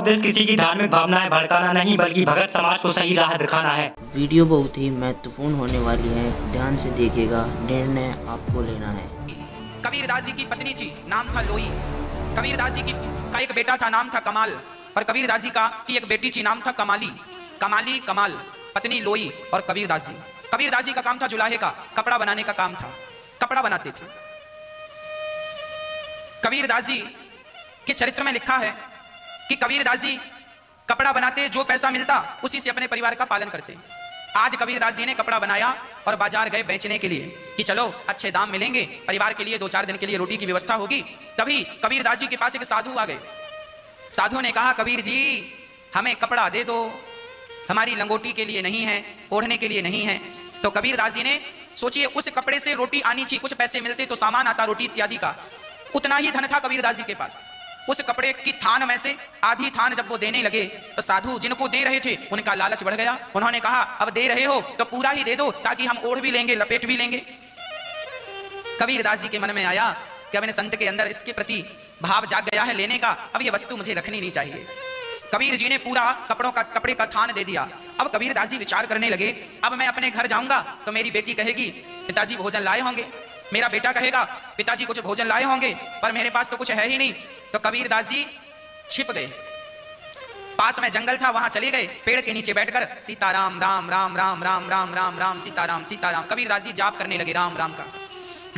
उद्देश्य किसी की धार्मिक भावनाएं भड़काना नहीं बल्कि भगत समाज को सही राह दिखाना है। वीडियो बहुत ही महत्वपूर्ण होने वाली है, ध्यान से देखिएगा, निर्णय आपको लेना है। कबीरदास जी की पत्नी थी, नाम था लोई। कबीरदास जी का एक बेटा था, नाम था कमाल। और कबीरदास जी की एक बेटी थी, नाम था कमाली। कमाली कमाल, पत्नी लोई और कबीरदास जी। कबीरदास जी का काम था जुलाहे का, कपड़ा बनाने का काम था, कपड़ा बनाते थे। कबीरदास जी के चरित्र में लिखा है कि कबीरदास जी कपड़ा बनाते, जो पैसा मिलता उसी से अपने परिवार का पालन करते। आज कबीरदास जी ने कपड़ा बनाया और बाजार गए बेचने के लिए कि चलो अच्छे दाम मिलेंगे, परिवार के लिए 2-4 दिन के लिए रोटी की व्यवस्था होगी। तभी कबीरदास जी के पास एक साधु आ गए। साधु ने कहा, कबीर जी हमें कपड़ा दे दो, हमारी लंगोटी के लिए नहीं है, ओढ़ने के लिए नहीं है। तो कबीरदास जी ने सोचिए, उस कपड़े से रोटी आनी थी, कुछ पैसे मिलते तो सामान आता रोटी इत्यादि का, उतना ही धन था कबीरदास जी के पास। उस कपड़े की थान में से आधी थान जब वो देने लगे तो साधु जिनको दे रहे थे उनका लालच बढ़ गया। उन्होंने कहा, अब दे रहे हो तो पूरा ही दे दो ताकि हम ओढ़ भी लेंगे, लपेट भी लेंगे। कबीरदास जी के मन में आया कि अब इन संत के अंदर इसके प्रति भाव जाग गया है लेने का, अब ये वस्तु मुझे रखनी नहीं चाहिए। कबीर जी ने पूरा कपड़े का थान दे दिया। अब कबीरदास जी विचार करने लगे, अब मैं अपने घर जाऊंगा तो मेरी बेटी कहेगी पिताजी भोजन लाए होंगे, मेरा बेटा कहेगा पिताजी कुछ भोजन लाए होंगे, पर मेरे पास तो कुछ है ही नहीं। तो कबीरदास जी छिप गए, पास में जंगल था, वहां चले गए, पेड़ के नीचे बैठकर सीताराम राम राम राम राम राम राम राम सीताराम सीताराम कबीरदास जी जाप करने लगे राम राम का।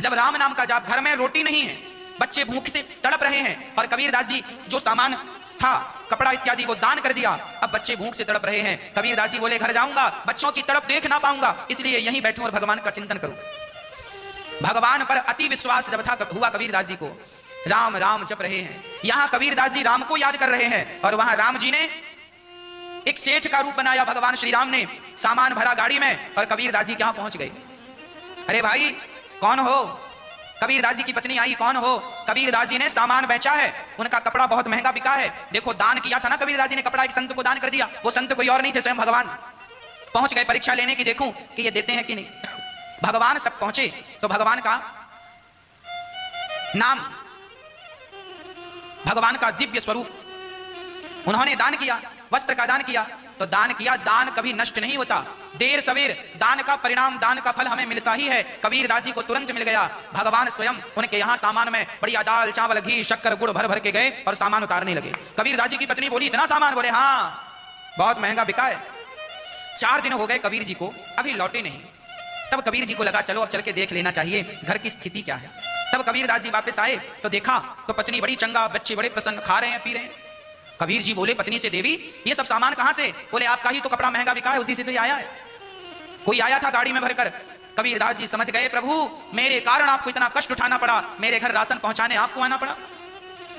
जब राम नाम का जाप, घर में रोटी नहीं है, बच्चे भूख से तड़प रहे हैं, और कबीरदास जी जो सामान था कपड़ा इत्यादि वो दान कर दिया, अब बच्चे भूख से तड़प रहे हैं। कबीरदास जी बोले, घर जाऊंगा बच्चों की तड़प देख ना पाऊंगा, इसलिए यहीं बैठूं और भगवान का चिंतन करूं। भगवान पर अति विश्वास जब था हुआ कबीरदास जी को, राम राम जप रहे हैं। यहां कबीरदास जी राम को याद कर रहे हैं और वहां राम जी ने एक सेठ का रूप बनाया, भगवान श्री राम ने सामान भरा गाड़ी में, और कबीरदास जी कहां पहुंच गए। अरे भाई कौन हो? कबीरदास जी की पत्नी आई, कौन हो? कबीरदास जी ने सामान बेचा है, उनका कपड़ा बहुत महंगा बिका है। देखो दान किया था ना कबीरदास जी ने, कपड़ा एक संत को दान कर दिया, वो संत कोई और नहीं थे, स्वयं भगवान। पहुंच गए परीक्षा लेने की, देखूं कि ये देते हैं कि नहीं। भगवान सब पहुंचे तो भगवान का नाम, भगवान का दिव्य स्वरूप, उन्होंने दान किया, वस्त्र का दान किया। तो दान किया, दान कभी नष्ट नहीं होता, देर सवेर दान का परिणाम, दान का फल हमें मिलता ही है। कबीरदास जी को तुरंत मिल गया। भगवान स्वयं उनके यहाँ सामान में बढ़िया दाल चावल घी शक्कर गुड़ भर भर के गए और सामान उतारने लगे। कबीरदास जी की पत्नी बोली, इतना सामान? बोले हाँ, बहुत महंगा बिका है। 4 दिन हो गए कबीर जी को, अभी लौटे नहीं। तब कबीर जी को लगा चलो अब चल के देख लेना चाहिए घर की स्थिति क्या है। तब कबीरदास जी वापस आए तो देखा तो पत्नी बड़ी चंगा, बच्चे बड़े प्रसन्न, खा रहे हैं पी रहे हैं। कबीर जी बोले पत्नी से, देवी ये सब सामान कहां से? बोले आपका ही तो कपड़ा महंगा बिका है, उसी से तो ये आया है। कोई आया था गाड़ी में भरकर। कबीरदास जी समझ गए, प्रभु मेरे कारण आपको इतना कष्ट उठाना पड़ा, मेरे घर राशन पहुंचाने आपको आना पड़ा।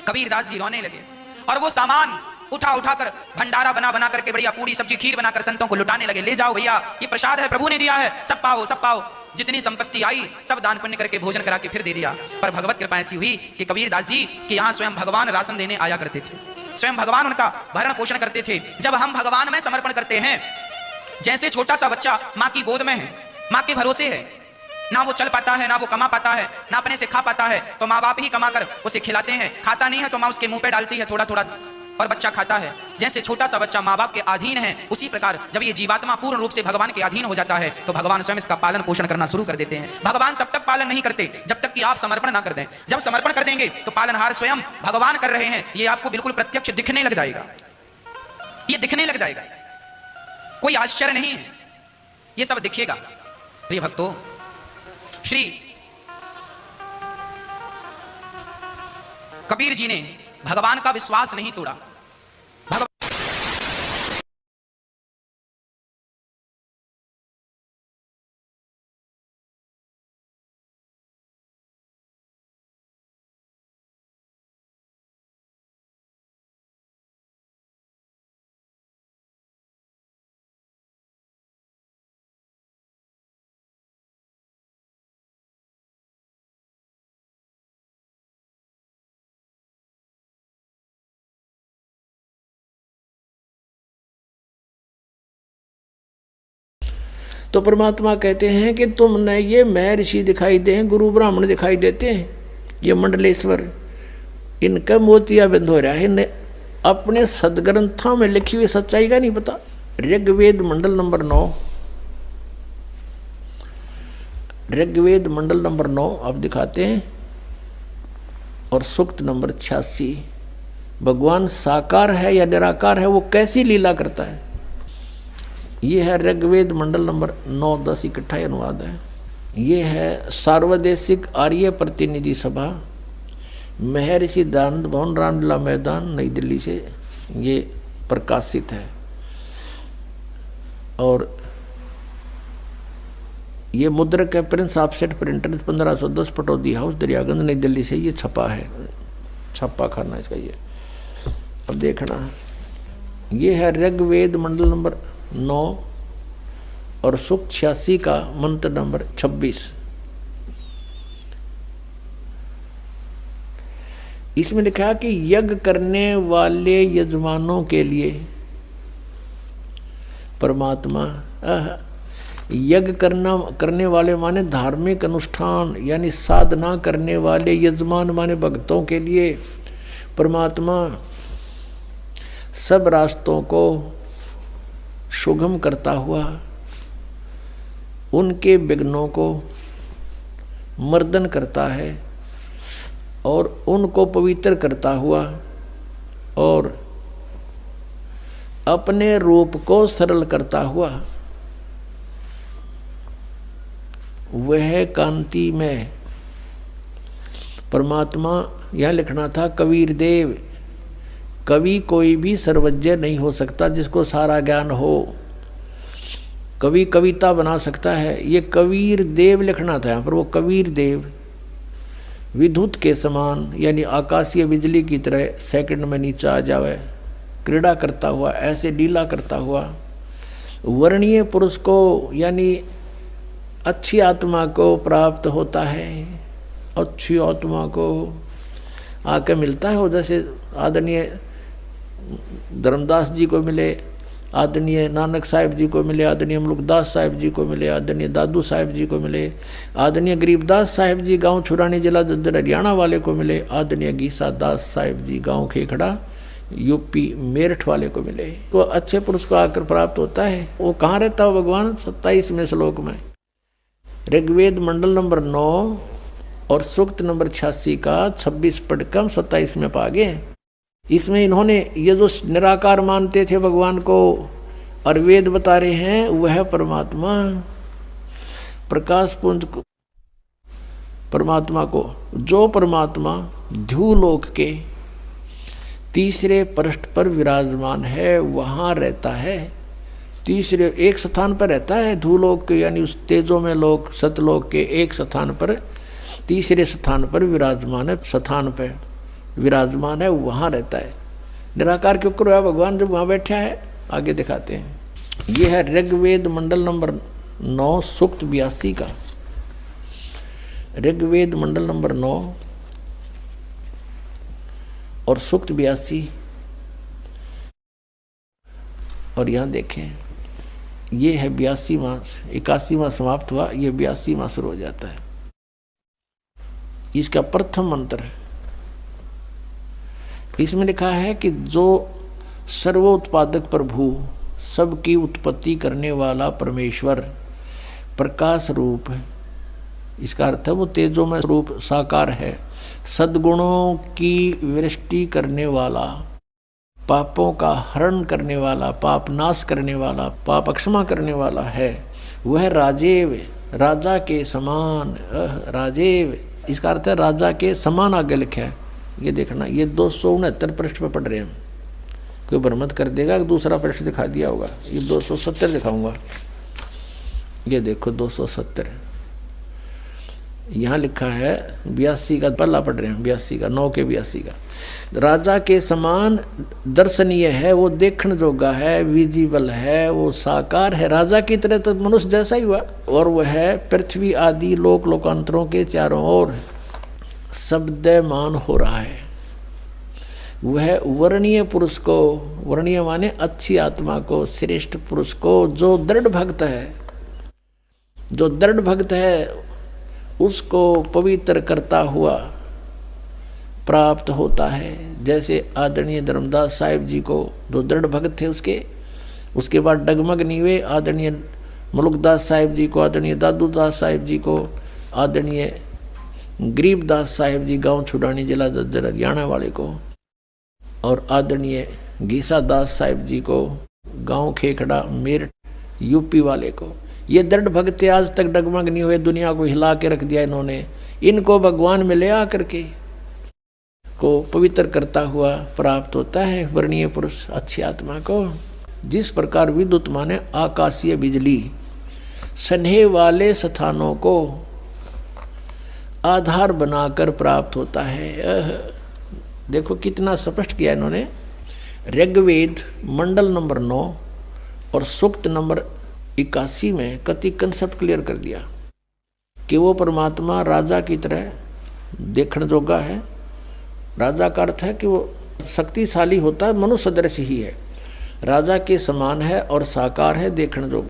कबीरदास जी रोने लगे और वो सामान उठा उठाकर भंडारा बना बना करके बढ़िया पूरी सब्जी खीर बनाकर संतों को लुटाने लगे। ले जाओ भैया, ये प्रसाद है, प्रभु ने दिया है, सब पाओ सब पाओ। जितनी संपत्ति आई सब दान पुण्य करके भोजन करा के फिर दे दिया। पर भगवत कृपा ऐसी हुई कि कबीरदास जी के यहाँ स्वयं भगवान राशन देने आया करते थे, स्वयं भगवान उनका भरण पोषण करते थे। जब हम भगवान में समर्पण करते हैं, जैसे छोटा सा बच्चा माँ की गोद में है, माँ के भरोसे है, ना वो चल पाता है, ना वो कमा पाता है, ना अपने से खा पाता है, तो माँ बाप ही कमा कर उसे खिलाते हैं। खाता नहीं है तो माँ उसके मुंह पे डालती है थोड़ा थोड़ा और बच्चा खाता है। जैसे छोटा सा बच्चा माँ बाप के अधीन है, उसी प्रकार जब ये जीवात्मा पूर्ण रूप से भगवान के अधीन हो जाता है तो भगवान स्वयं इसका पालन पोषण करना शुरू कर देते हैं। भगवान तब तक पालन नहीं करते जब तक कि आप समर्पण ना कर दें। जब समर्पण कर देंगे तो पालनहार स्वयं भगवान कर रहे हैं, ये आपको बिल्कुल प्रत्यक्ष दिखने लग जाएगा, ये दिखने लग जाएगा। कोई आश्चर्य नहीं है, ये सब दिखेगा। प्रिय भक्तों, श्री कबीर जी ने भगवान का विश्वास नहीं तोड़ा। तो परमात्मा कहते हैं कि तुमने ये महर्षि दिखाई दे, गुरु ब्राह्मण दिखाई देते हैं, ये मंडलेश्वर, इनका मोतिया बंद हो रहा है, अपने सदग्रंथों में लिखी हुई सच्चाई का नहीं पता। ऋग्वेद मंडल नंबर 9, ऋग्वेद मंडल नंबर 9 आप दिखाते हैं, और सूक्त नंबर 86। भगवान साकार है या निराकार है, वो कैसी लीला करता है। ये है ऋग्वेद मंडल नंबर 9, 10 इकट्ठा अनुवाद है। ये है सार्वदेशिक आर्य प्रतिनिधि सभा, महर्षि दयानंद भवन, रामलीला मैदान, नई दिल्ली से ये प्रकाशित है। और ये मुद्रक है Prince offset printer 1510 Pataudi house Daryaganj नई दिल्ली से ये छपा है, छपा खाना इसका ये। अब देखना ये है ऋग्वेद मंडल नंबर 9 और सूक्त 86 का मंत्र नंबर 26। इसमें लिखा कि यज्ञ करने वाले यजमानों के लिए परमात्मा, यज्ञ करने वाले माने धार्मिक अनुष्ठान यानी साधना करने वाले, यजमान माने भक्तों के लिए परमात्मा सब रास्तों को सुगम करता हुआ उनके विघ्नों को मर्दन करता है और उनको पवित्र करता हुआ और अपने रूप को सरल करता हुआ वह कांति में परमात्मा। यह लिखना था कबीर देव, कवि कोई भी सर्वज्ञ नहीं हो सकता जिसको सारा ज्ञान हो। कवि कविता बना सकता है, ये कबीर देव लिखना था यहाँ पर। वो कबीर देव विद्युत के समान यानी आकाशीय बिजली की तरह सेकंड में नीचे आ जावे, क्रीड़ा करता हुआ, ऐसे लीला करता हुआ वर्णीय पुरुष को यानी अच्छी आत्मा को प्राप्त होता है। अच्छी आत्मा को आके मिलता है वो, जैसे आदरणीय धर्मदास जी को मिले, आदरणीय नानक साहिब जी को मिले, आदरणीय मुल्कदास साहिब जी को मिले, आदरणीय दादू साहिब जी को मिले, आदरणीय गरीबदास साहिब जी गांव छुरानी जिला दद्दर हरियाणा वाले को मिले, आदरणीय गीसा दास साहिब जी गांव खेखड़ा यूपी मेरठ वाले को मिले। तो अच्छे पुरुष को आकर प्राप्त होता है। वो कहाँ रहता हो भगवान? 27वें श्लोक में ऋग्वेद मंडल नंबर 9 और सूक्त नंबर 86 का 26 पढ़कर हम 27 में पा गए। इसमें इन्होंने ये जो निराकार मानते थे भगवान को और वेद बता रहे हैं वह परमात्मा प्रकाश पुंज को, परमात्मा को, जो परमात्मा ध्युलोक के तीसरे पृष्ठ पर विराजमान है वहाँ रहता है। तीसरे एक स्थान पर रहता है ध्युलोक के यानी उस तेजो में लोक सतलोक के एक स्थान पर, तीसरे स्थान पर विराजमान है, स्थान पर विराजमान है, वहाँ रहता है। निराकार क्यों करो है भगवान जब वहाँ बैठा है? आगे दिखाते हैं। ये है ऋग्वेद मंडल नंबर 9 सूक्त 82 का, ऋग्वेद मंडल नंबर 9 और सूक्त 82। और यहाँ देखें ये है 82वां, 81वां समाप्त हुआ, ये 82वां शुरू हो जाता है। इसका प्रथम मंत्र इसमें लिखा है कि जो सर्वोत्पादक प्रभु, सबकी उत्पत्ति करने वाला परमेश्वर प्रकाश रूप है। इसका अर्थ है वो तेजो में रूप साकार है, सद्गुणों की वृष्टि करने वाला, पापों का हरण करने वाला, पाप नाश करने वाला, पाप अक्षमा करने वाला है। वह राजेव, राजा के समान, राजेव इसका अर्थ है राजा के समान आगे लिखा है। ये देखना, ये 269 पृष्ठ पर पढ़ रहे हैं। कोई भ्रमत कर देगा कि दूसरा पृष्ठ दिखा दिया होगा। ये 270 दिखाऊंगा। ये देखो 270 यहाँ लिखा है। 82 का पल्ला पढ़ रहे हैं, 82 का 9 के 82 का। राजा के समान दर्शनीय है, वो देखने जोगा है, विजिबल है, वो साकार है, राजा की तरह तो मनुष्य जैसा ही हुआ। और वह है पृथ्वी आदि लोक लोकांतरों के चारों ओर शब्दमान हो रहा है। वह वर्णीय पुरुष को, वर्णीय माने अच्छी आत्मा को, श्रेष्ठ पुरुष को, जो दृढ़ भक्त है, जो दृढ़ भक्त है उसको पवित्र करता हुआ प्राप्त होता है। जैसे आदरणीय धर्मदास साहिब जी को जो दृढ़ भगत थे उसके बाद डगमग नहीं हुए, आदरणीय मुल्कदास साहिब जी को, आदरणीय दादू दास साहिब जी को, आदरणीय गरीबदास साहिब जी गांव छुड़ानी जिला जज्जर हरियाणा वाले को, और आदरणीय गीसा दास साहिब जी को गांव खेखड़ा मेरठ यूपी वाले को। ये दृढ़ भक्त आज तक डगमग नहीं हुए, दुनिया को हिला के रख दिया इन्होंने। इनको भगवान में ले आकर के को पवित्र करता हुआ प्राप्त होता है वर्णीय पुरुष अच्छी आत्मा को। जिस प्रकार विद्युत माने आकाशीय बिजली स्नेह वाले स्थानों को आधार बनाकर प्राप्त होता है। देखो कितना स्पष्ट किया इन्होंने। ऋग्वेद मंडल नंबर 9 और सूक्त नंबर 81 में कति कंसेप्ट क्लियर कर दिया कि वो परमात्मा राजा की तरह देखण जोगा है। राजा का अर्थ है कि वो शक्तिशाली होता है, मनुष्य सदृश ही है, राजा के समान है और साकार है, देखण जोगा।